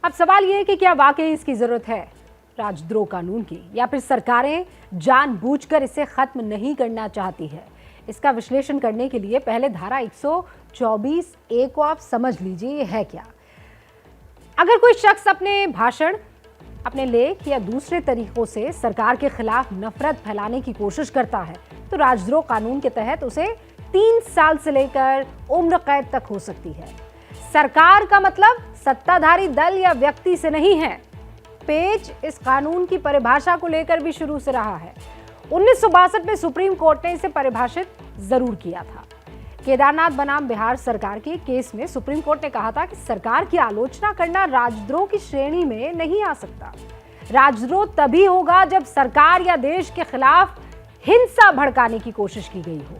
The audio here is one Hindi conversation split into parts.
अब सवाल ये है कि क्या वाकई इसकी जरूरत है राजद्रोह कानून की, या फिर सरकारें जानबूझकर इसे खत्म नहीं करना चाहती है। इसका विश्लेषण करने के लिए पहले धारा 124(a) को आप समझ लीजिए, ये है क्या। अगर कोई शख्स अपने भाषण, अपने लेख या दूसरे तरीकों से सरकार के खिलाफ नफरत फैलाने की कोशिश करता है तो राजद्रोह कानून के तहत उसे 3 साल से लेकर उम्र कैद तक हो सकती है। सरकार का मतलब सत्ताधारी दल या व्यक्ति से नहीं है। पेच इस कानून की परिभाषा को लेकर भी शुरू से रहा है। 1962 में सुप्रीम कोर्ट ने इसे परिभाषित जरूर किया था। केदारनाथ बनाम बिहार सरकार के केस में सुप्रीम कोर्ट ने कहा था कि सरकार की आलोचना करना राजद्रोह की श्रेणी में नहीं आ सकता। राजद्रोह तभी होगा जब सरकार या देश के खिलाफ हिंसा भड़काने की कोशिश की गई हो।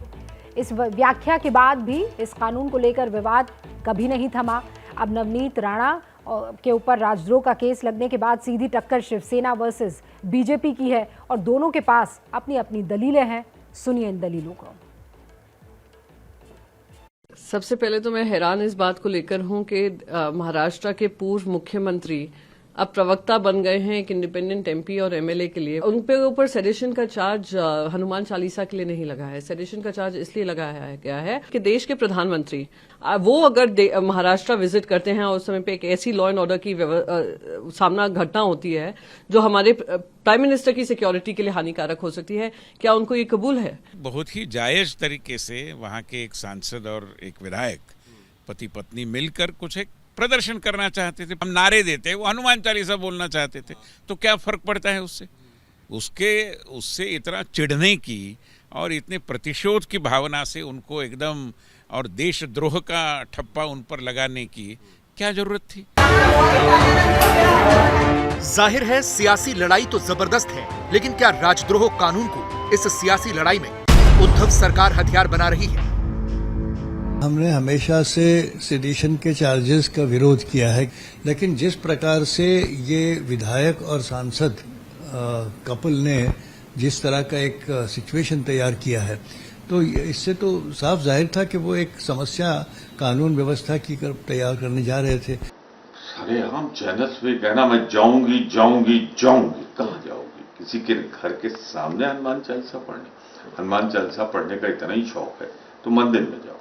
इस व्याख्या के बाद भी इस कानून को लेकर विवाद कभी नहीं थमा। अब नवनीत राणा के ऊपर राजद्रोह का केस लगने के बाद सीधी टक्कर शिवसेना वर्सेस बीजेपी की है और दोनों के पास अपनी अपनी दलीलें हैं। सुनिए इन दलीलों को। सबसे पहले तो मैं हैरान इस बात को लेकर हूं कि महाराष्ट्र के पूर्व मुख्यमंत्री अब प्रवक्ता बन गए हैं एक इंडिपेंडेंट एमपी और एमएलए के लिए। उन पे ऊपर सेडिशन का चार्ज हनुमान चालीसा के लिए नहीं लगा है। सेडिशन का चार्ज इसलिए लगाया गया है कि देश के प्रधानमंत्री वो अगर महाराष्ट्र विजिट करते हैं और उस समय पे एक ऐसी लॉ एंड ऑर्डर की सामना घटना होती है जो हमारे प्राइम मिनिस्टर की सिक्योरिटी के लिए हानिकारक हो सकती है, क्या उनको ये कबूल है? बहुत ही जायज तरीके से वहाँ के एक सांसद और एक विधायक पति पत्नी मिलकर कुछ एक प्रदर्शन करना चाहते थे। हम नारे देते, वो हनुमान चालीसा बोलना चाहते थे, तो क्या फर्क पड़ता है उससे इतना चिढ़ने की और इतने प्रतिशोध की भावना से उनको एकदम और देशद्रोह का ठप्पा उन पर लगाने की क्या जरूरत थी? जाहिर है सियासी लड़ाई तो जबरदस्त है, लेकिन क्या राजद्रोह कानून को इस सियासी लड़ाई में उद्धव सरकार हथियार बना रही है? हमने हमेशा से सेडिशन के चार्जेस का विरोध किया है, लेकिन जिस प्रकार से ये विधायक और सांसद कपल ने जिस तरह का एक सिचुएशन तैयार किया है, तो इससे तो साफ जाहिर था कि वो एक समस्या कानून व्यवस्था की तैयार करने जा रहे थे। सारे आम चैनल्स पे कहना मैं जाऊंगी जाऊंगी जाऊंगी, कहाँ जाओगी? किसी के घर के सामने हनुमान चालीसा पढ़ने का इतना ही शौक है तो मंदिर में जाओ,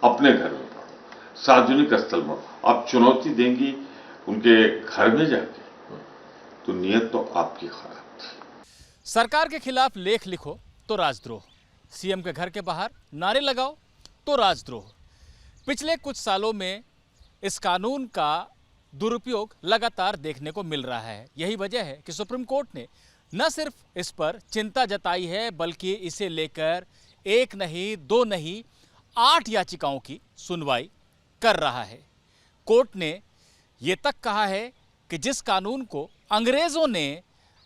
अपने घर में पढ़ो, सार्वजनिक स्थल में। आप चुनौती देंगी उनके घर में जाके, तो नियत तो आपकी खराब थी। सरकार के खिलाफ लेख लिखो तो राजद्रोह, सीएम के घर के बाहर नारे लगाओ तो राजद्रोह। पिछले कुछ सालों में इस कानून का दुरुपयोग लगातार देखने को मिल रहा है। यही वजह है कि सुप्रीम कोर्ट ने न सिर्फ इस पर चिंता जताई है, बल्कि इसे लेकर 1 नहीं 2 नहीं 8 याचिकाओं की सुनवाई कर रहा है। कोर्ट ने ये तक कहा है कि जिस कानून को अंग्रेजों ने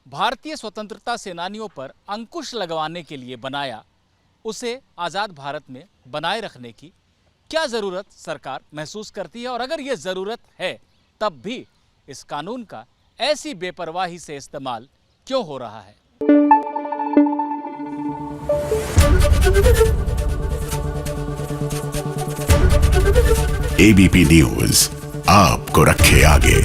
भारतीय स्वतंत्रता सेनानियों पर अंकुश लगवाने के लिए बनाया, उसे आज़ाद भारत में बनाए रखने की क्या ज़रूरत सरकार महसूस करती है, और अगर ये ज़रूरत है तब भी इस कानून का ऐसी बेपरवाही से इस्तेमाल क्यों हो रहा है? एबीपी न्यूज़ आपको रखे आगे।